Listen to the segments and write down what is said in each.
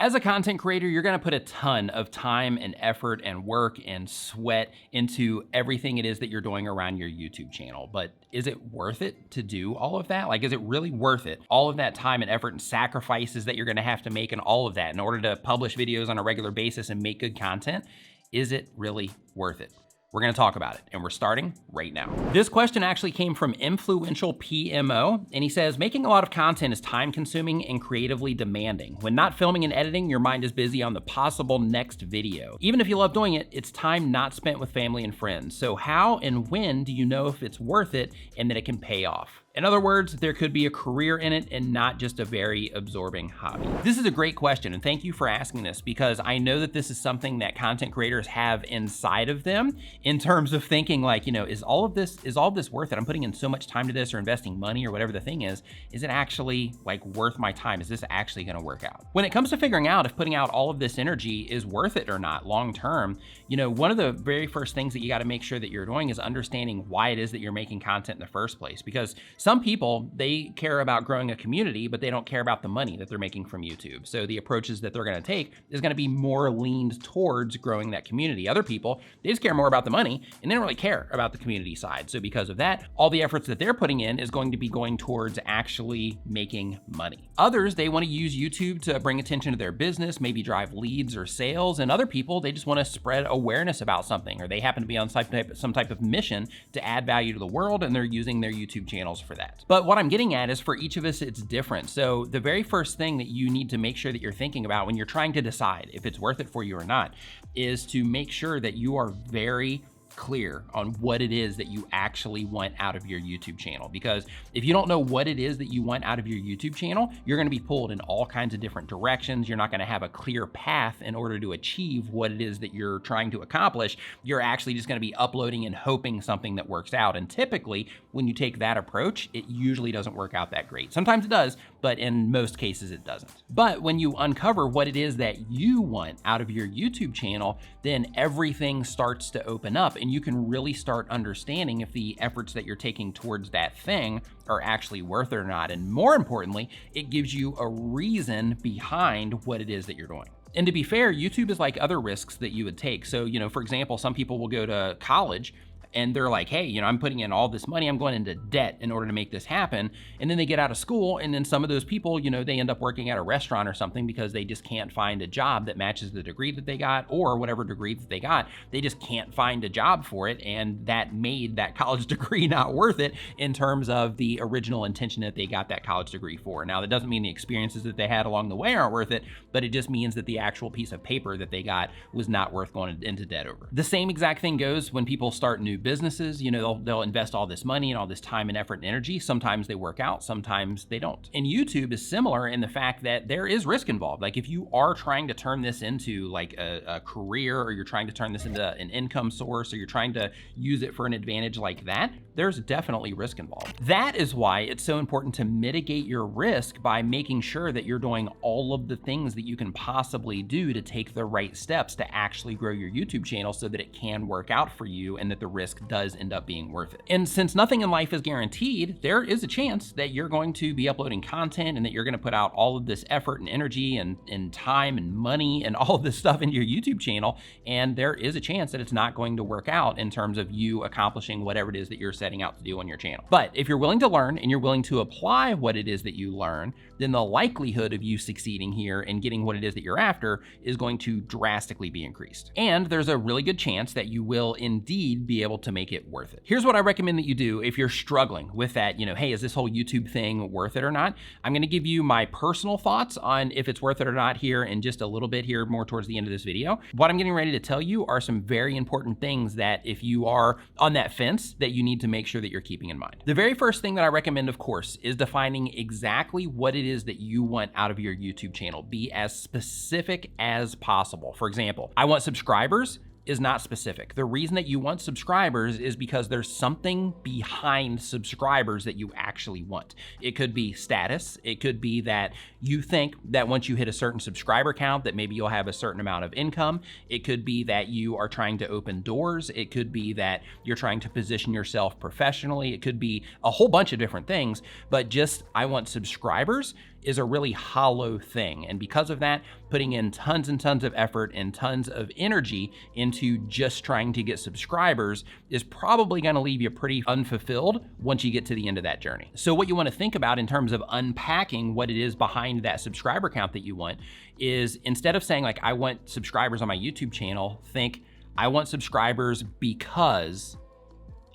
As a content creator, you're gonna put a ton of time and effort and work and sweat into everything it is that you're doing around your YouTube channel. But is it worth it to do all of that? Like, is it really worth it? All of that time and effort and sacrifices that you're gonna have to make and all of that in order to publish videos on a regular basis and make good content, is it really worth it? We're gonna talk about it, and we're starting right now. This question actually came from Influential PMO, and he says, making a lot of content is time consuming and creatively demanding. When not filming and editing, your mind is busy on the possible next video. Even if you love doing it, it's time not spent with family and friends. So how and when do you know if it's worth it and that it can pay off? In other words, there could be a career in it and not just a very absorbing hobby. This is a great question, and thank you for asking this, because I know that this is something that content creators have inside of them in terms of thinking like, is all of this worth it? I'm putting in so much time to this or investing money or whatever the thing is it actually like worth my time? Is this actually gonna work out? When it comes to figuring out if putting out all of this energy is worth it or not long-term, one of the very first things that you gotta make sure that you're doing is understanding why it is that you're making content in the first place. Because some people, they care about growing a community, but they don't care about the money that they're making from YouTube. So the approaches that they're gonna take is gonna be more leaned towards growing that community. Other people, they just care more about the money and they don't really care about the community side. So because of that, all the efforts that they're putting in is going to be going towards actually making money. Others, they wanna use YouTube to bring attention to their business, maybe drive leads or sales. And other people, they just wanna spread awareness about something, or they happen to be on some type of mission to add value to the world, and they're using their YouTube channels for that. But what I'm getting at is for each of us, it's different. So the very first thing that you need to make sure that you're thinking about when you're trying to decide if it's worth it for you or not is to make sure that you are very clear on what it is that you actually want out of your YouTube channel. Because if you don't know what it is that you want out of your YouTube channel, you're gonna be pulled in all kinds of different directions. You're not gonna have a clear path in order to achieve what it is that you're trying to accomplish. You're actually just gonna be uploading and hoping something that works out. And typically, when you take that approach, it usually doesn't work out that great. Sometimes it does, but in most cases it doesn't. But when you uncover what it is that you want out of your YouTube channel, then everything starts to open up, and you can really start understanding if the efforts that you're taking towards that thing are actually worth it or not. And more importantly, it gives you a reason behind what it is that you're doing. And to be fair, YouTube is like other risks that you would take. So, for example, some people will go to college and they're like, hey, I'm putting in all this money, I'm going into debt in order to make this happen. And then they get out of school, and then some of those people, they end up working at a restaurant or something because they just can't find a job that matches the degree that they got, or whatever degree that they got, they just can't find a job for it. And that made that college degree not worth it in terms of the original intention that they got that college degree for. Now, that doesn't mean the experiences that they had along the way aren't worth it, but it just means that the actual piece of paper that they got was not worth going into debt over. The same exact thing goes when people start new businesses. They'll invest all this money and all this time and effort and energy. Sometimes they work out, sometimes they don't. And YouTube is similar in the fact that there is risk involved. Like if you are trying to turn this into like a career, or you're trying to turn this into an income source, or you're trying to use it for an advantage like that, there's definitely risk involved. That is why it's so important to mitigate your risk by making sure that you're doing all of the things that you can possibly do to take the right steps to actually grow your YouTube channel so that it can work out for you and that the risk does end up being worth it. And since nothing in life is guaranteed, there is a chance that you're going to be uploading content and that you're gonna put out all of this effort and energy and time and money and all of this stuff into your YouTube channel, and there is a chance that it's not going to work out in terms of you accomplishing whatever it is that you're setting out to do on your channel. But if you're willing to learn and you're willing to apply what it is that you learn, then the likelihood of you succeeding here and getting what it is that you're after is going to drastically be increased. And there's a really good chance that you will indeed be able to make it worth it. Here's what I recommend that you do if you're struggling with that, hey, is this whole YouTube thing worth it or not? I'm gonna give you my personal thoughts on if it's worth it or not here in just a little bit here, more towards the end of this video. What I'm getting ready to tell you are some very important things that if you are on that fence, that you need to make sure that you're keeping in mind. The very first thing that I recommend, of course, is defining exactly what it is that you want out of your YouTube channel. Be as specific as possible. For example, I want subscribers is not specific. The reason that you want subscribers is because there's something behind subscribers that you actually want. It could be status. It could be that you think that once you hit a certain subscriber count that maybe you'll have a certain amount of income. It could be that you are trying to open doors. It could be that you're trying to position yourself professionally. It could be a whole bunch of different things, but just I want subscribers is a really hollow thing. And because of that, putting in tons and tons of effort and tons of energy into just trying to get subscribers is probably gonna leave you pretty unfulfilled once you get to the end of that journey. So what you wanna think about in terms of unpacking what it is behind that subscriber count that you want is, instead of saying like, I want subscribers on my YouTube channel, think, I want subscribers because,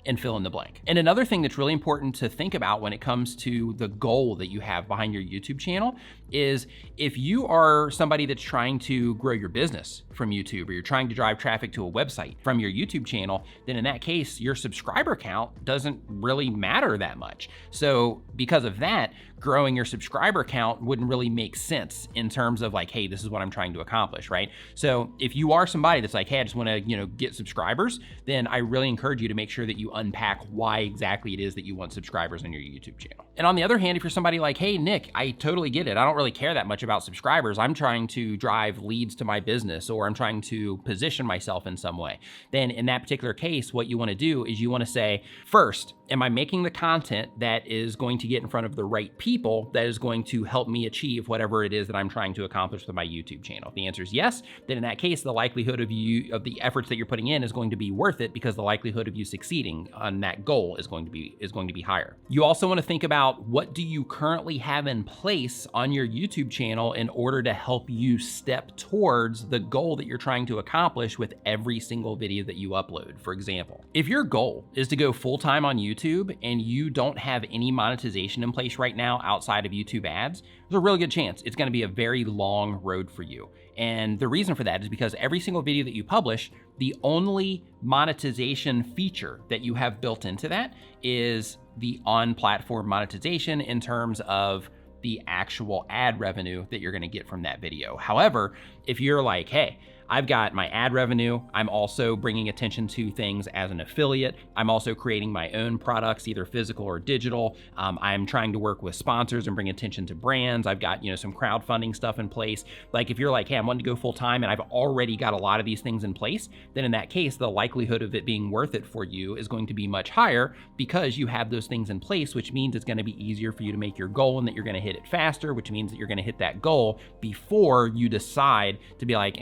and fill in the blank. And another thing that's really important to think about when it comes to the goal that you have behind your YouTube channel is, if you are somebody that's trying to grow your business from YouTube, or you're trying to drive traffic to a website from your YouTube channel, then in that case, your subscriber count doesn't really matter that much. So because of that, growing your subscriber count wouldn't really make sense in terms of like, hey, this is what I'm trying to accomplish, right? So if you are somebody that's like, hey, I just wanna, get subscribers, then I really encourage you to make sure that you unpack why exactly it is that you want subscribers on your YouTube channel. And on the other hand, if you're somebody like, hey, Nick, I totally get it. I don't really care that much about subscribers. I'm trying to drive leads to my business, or I'm trying to position myself in some way. Then in that particular case, what you wanna do is you wanna say, first, am I making the content that is going to get in front of the right people, that is going to help me achieve whatever it is that I'm trying to accomplish with my YouTube channel? If the answer is yes, then in that case, the likelihood of the efforts that you're putting in is going to be worth it, because the likelihood of you succeeding on that goal is going to be higher. You also want to think about, what do you currently have in place on your YouTube channel in order to help you step towards the goal that you're trying to accomplish with every single video that you upload. For example, if your goal is to go full-time on YouTube and you don't have any monetization in place right now outside of YouTube ads, there's a really good chance it's going to be a very long road for you. And the reason for that is because every single video that you publish, the only monetization feature that you have built into that is the on-platform monetization in terms of the actual ad revenue that you're gonna get from that video. However, if you're like, hey, I've got my ad revenue, I'm also bringing attention to things as an affiliate, I'm also creating my own products, either physical or digital, I'm trying to work with sponsors and bring attention to brands, I've got some crowdfunding stuff in place. Like if you're like, hey, I'm wanting to go full time and I've already got a lot of these things in place, then in that case, the likelihood of it being worth it for you is going to be much higher, because you have those things in place, which means it's gonna be easier for you to make your goal and that you're gonna hit it faster, which means that you're gonna hit that goal before you decide to be like,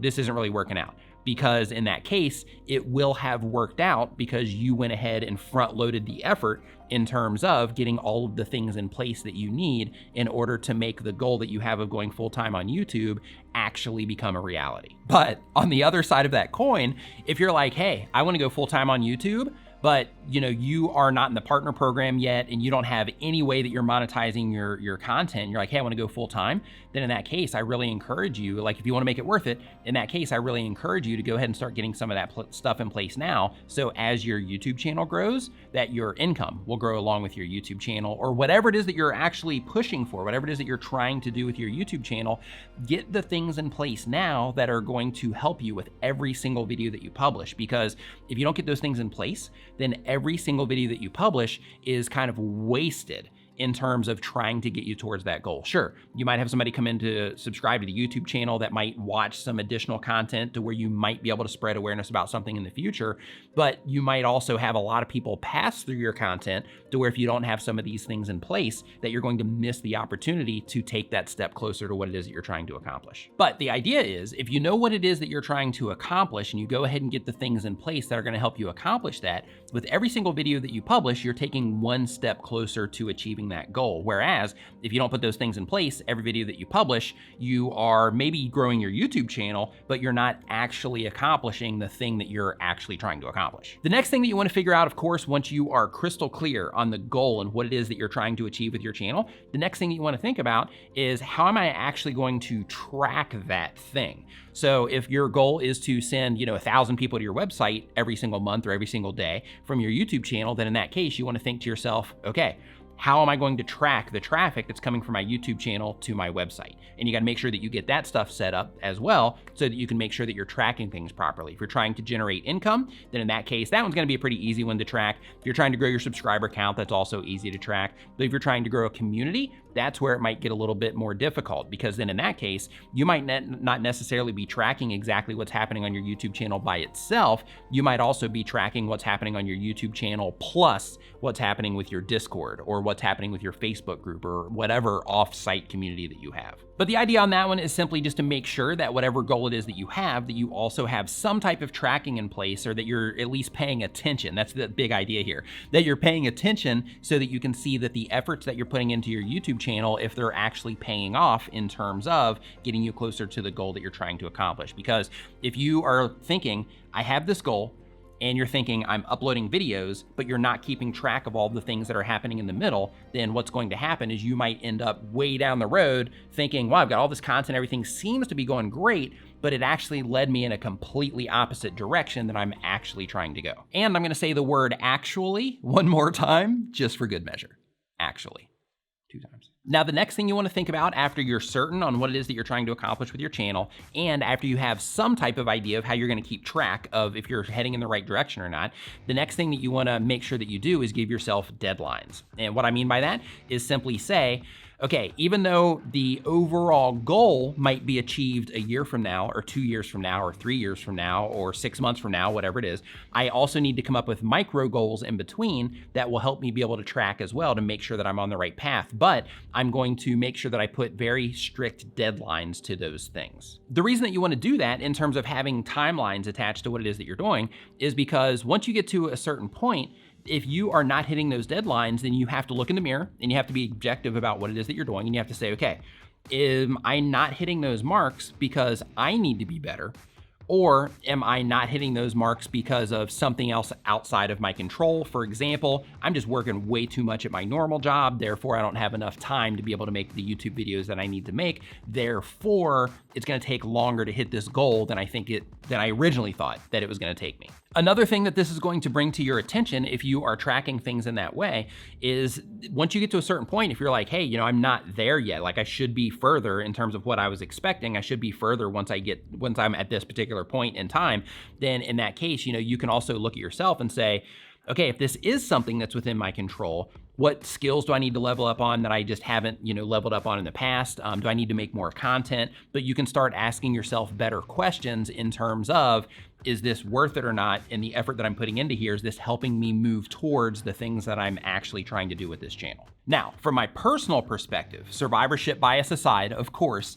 this isn't really working out. Because in that case, it will have worked out because you went ahead and front loaded the effort in terms of getting all of the things in place that you need in order to make the goal that you have of going full-time on YouTube actually become a reality. But on the other side of that coin, if you're like, hey, I want to go full-time on YouTube, but you are not in the partner program yet and you don't have any way that you're monetizing your content, you're like, hey, I want to go full time, then in that case, I really encourage you, like if you want to make it worth it, in that case, I really encourage you to go ahead and start getting some of that stuff in place now. So as your YouTube channel grows, that your income will grow along with your YouTube channel, or whatever it is that you're actually pushing for, whatever it is that you're trying to do with your YouTube channel, get the things in place now that are going to help you with every single video that you publish. Because if you don't get those things in place, then every single video that you publish is kind of wasted in terms of trying to get you towards that goal. Sure, you might have somebody come in to subscribe to the YouTube channel that might watch some additional content to where you might be able to spread awareness about something in the future, but you might also have a lot of people pass through your content to where if you don't have some of these things in place, that you're going to miss the opportunity to take that step closer to what it is that you're trying to accomplish. But the idea is, if you know what it is that you're trying to accomplish and you go ahead and get the things in place that are gonna help you accomplish that, with every single video that you publish, you're taking one step closer to achieving that goal. Whereas if you don't put those things in place, every video that you publish, you are maybe growing your YouTube channel, but you're not actually accomplishing the thing that you're actually trying to accomplish. The next thing that you want to figure out, of course, once you are crystal clear on the goal and what it is that you're trying to achieve with your channel, the next thing that you want to think about is, how am I actually going to track that thing? So if your goal is to send, 1,000 people to your website every single month or every single day from your YouTube channel, then in that case, you want to think to yourself, okay, how am I going to track the traffic that's coming from my YouTube channel to my website? And you got to make sure that you get that stuff set up as well, so that you can make sure that you're tracking things properly. If you're trying to generate income, then in that case, that one's going to be a pretty easy one to track. If you're trying to grow your subscriber count, that's also easy to track. But if you're trying to grow a community, that's where it might get a little bit more difficult, because then in that case, you might not necessarily be tracking exactly what's happening on your YouTube channel by itself. You might also be tracking what's happening on your YouTube channel plus what's happening with your Discord, or what's happening with your Facebook group or whatever off-site community that you have. But the idea on that one is simply just to make sure that whatever goal it is that you have, that you also have some type of tracking in place, or that you're at least paying attention. That's the big idea here, that you're paying attention so that you can see that the efforts that you're putting into your YouTube channel, if they're actually paying off in terms of getting you closer to the goal that you're trying to accomplish. Because if you are thinking, I have this goal, and you're thinking I'm uploading videos, but you're not keeping track of all the things that are happening in the middle, then what's going to happen is you might end up way down the road thinking, well, I've got all this content, everything seems to be going great, but it actually led me in a completely opposite direction than I'm actually trying to go. And I'm gonna say the word actually one more time, just for good measure. Actually, 2 times. Now, the next thing you want to think about after you're certain on what it is that you're trying to accomplish with your channel, and after you have some type of idea of how you're going to keep track of if you're heading in the right direction or not, the next thing that you want to make sure that you do is give yourself deadlines. And what I mean by that is simply say, okay, even though the overall goal might be achieved a year from now, or 2 years from now, or 3 years from now, or 6 months from now, whatever it is, I also need to come up with micro goals in between that will help me be able to track as well to make sure that I'm on the right path. But I'm going to make sure that I put very strict deadlines to those things. The reason that you want to do that in terms of having timelines attached to what it is that you're doing is because once you get to a certain point, if you are not hitting those deadlines, then you have to look in the mirror and you have to be objective about what it is that you're doing. And you have to say, okay, am I not hitting those marks because I need to be better? Or am I not hitting those marks because of something else outside of my control? For example, I'm just working way too much at my normal job, therefore I don't have enough time to be able to make the YouTube videos that I need to make. Therefore, it's gonna take longer to hit this goal than I originally thought that it was gonna take me. Another thing that this is going to bring to your attention if you are tracking things in that way is once you get to a certain point, if you're like, hey, I'm not there yet, like I should be further in terms of what I was expecting, I should be further once I'm at this particular point in time, then in that case, you can also look at yourself and say, okay, if this is something that's within my control, what skills do I need to level up on that I just haven't, leveled up on in the past? Do I need to make more content? But you can start asking yourself better questions in terms of, is this worth it or not? And the effort that I'm putting into here, is this helping me move towards the things that I'm actually trying to do with this channel? Now, from my personal perspective, survivorship bias aside, of course,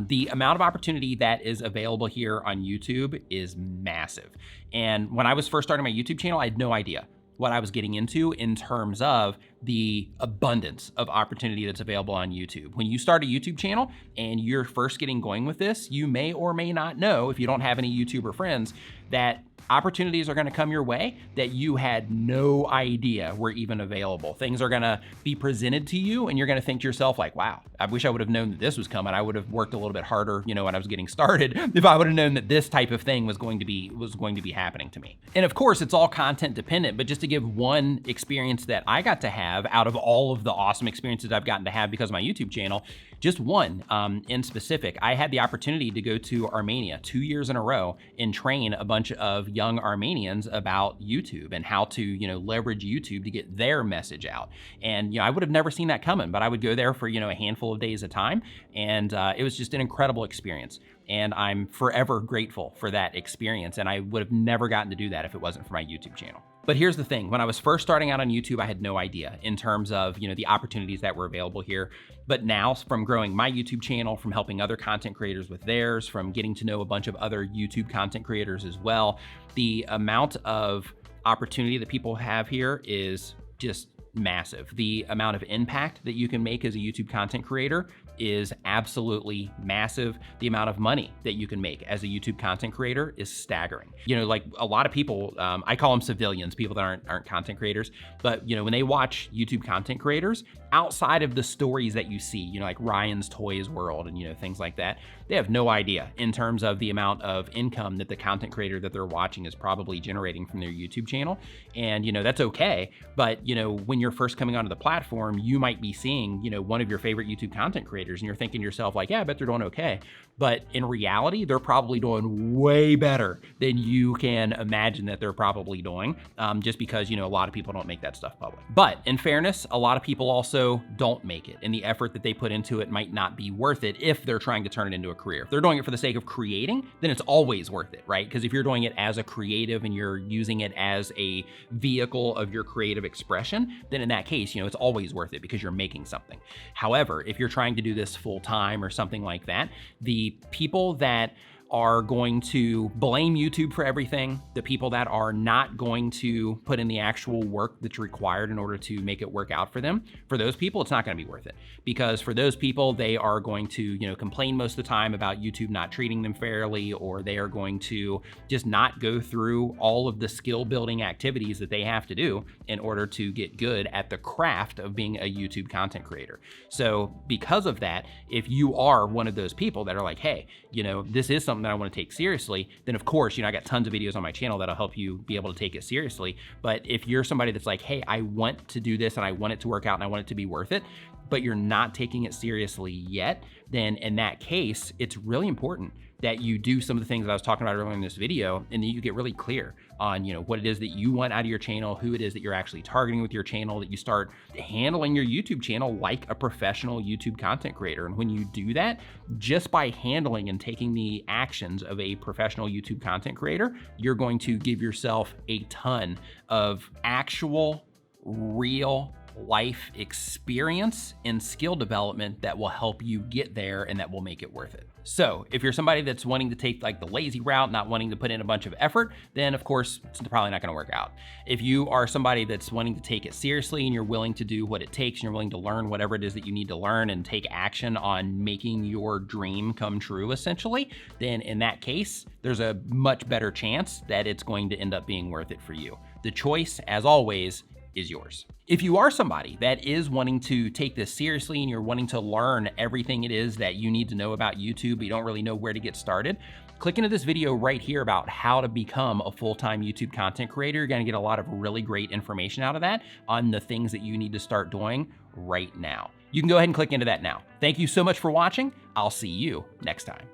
the amount of opportunity that is available here on YouTube is massive. And when I was first starting my YouTube channel, I had no idea what I was getting into in terms of the abundance of opportunity that's available on YouTube. When you start a YouTube channel and you're first getting going with this, you may or may not know, if you don't have any YouTuber friends, that opportunities are gonna come your way that you had no idea were even available. Things are gonna be presented to you and you're gonna think to yourself like, wow, I wish I would have known that this was coming. I would have worked a little bit harder, when I was getting started, if I would have known that this type of thing was going to be happening to me. And of course, it's all content dependent, but just to give one experience that I got to have out of all of the awesome experiences I've gotten to have because of my YouTube channel, just one in specific, I had the opportunity to go to Armenia 2 years in a row and train a bunch of young Armenians about YouTube and how to, leverage YouTube to get their message out. And, I would have never seen that coming, but I would go there for, a handful of days at a time. And it was just an incredible experience. And I'm forever grateful for that experience. And I would have never gotten to do that if it wasn't for my YouTube channel. But here's the thing, when I was first starting out on YouTube, I had no idea in terms of, the opportunities that were available here. But now, from growing my YouTube channel, from helping other content creators with theirs, from getting to know a bunch of other YouTube content creators as well, the amount of opportunity that people have here is just massive. The amount of impact that you can make as a YouTube content creator is absolutely massive. The amount of money that you can make as a YouTube content creator is staggering. Like a lot of people, I call them civilians, people that aren't content creators, but when they watch YouTube content creators, outside of the stories that you see, like Ryan's Toys World and things like that, they have no idea in terms of the amount of income that the content creator that they're watching is probably generating from their YouTube channel. And that's okay, but when you're first coming onto the platform, you might be seeing one of your favorite YouTube content creators creators, and you're thinking to yourself like, yeah, I bet they're doing okay. But in reality, they're probably doing way better than you can imagine that they're probably doing, just because, a lot of people don't make that stuff public. But in fairness, a lot of people also don't make it, and the effort that they put into it might not be worth it if they're trying to turn it into a career. If they're doing it for the sake of creating, then it's always worth it, right? Because if you're doing it as a creative and you're using it as a vehicle of your creative expression, then in that case, it's always worth it because you're making something. However, if you're trying to do this full time or something like that, the people that are going to blame YouTube for everything, the people that are not going to put in the actual work that's required in order to make it work out for them, for those people, it's not gonna be worth it. Because for those people, they are going to, complain most of the time about YouTube not treating them fairly, or they are going to just not go through all of the skill building activities that they have to do in order to get good at the craft of being a YouTube content creator. So because of that, if you are one of those people that are like, hey, this is something that I want to take seriously, then of course, I got tons of videos on my channel that'll help you be able to take it seriously. But if you're somebody that's like, hey, I want to do this and I want it to work out and I want it to be worth it, but you're not taking it seriously yet, then in that case, it's really important that you do some of the things that I was talking about earlier in this video, and then you get really clear on what it is that you want out of your channel, who it is that you're actually targeting with your channel, that you start handling your YouTube channel like a professional YouTube content creator. And when you do that, just by handling and taking the actions of a professional YouTube content creator, you're going to give yourself a ton of actual, real life experience and skill development that will help you get there and that will make it worth it. So if you're somebody that's wanting to take like the lazy route, not wanting to put in a bunch of effort, then of course it's probably not gonna work out. If you are somebody that's wanting to take it seriously and you're willing to do what it takes and you're willing to learn whatever it is that you need to learn and take action on making your dream come true essentially, then in that case, there's a much better chance that it's going to end up being worth it for you. The choice, as always, is yours. If you are somebody that is wanting to take this seriously and you're wanting to learn everything it is that you need to know about YouTube, but you don't really know where to get started, click into this video right here about how to become a full-time YouTube content creator. You're gonna get a lot of really great information out of that on the things that you need to start doing right now. You can go ahead and click into that now. Thank you so much for watching. I'll see you next time.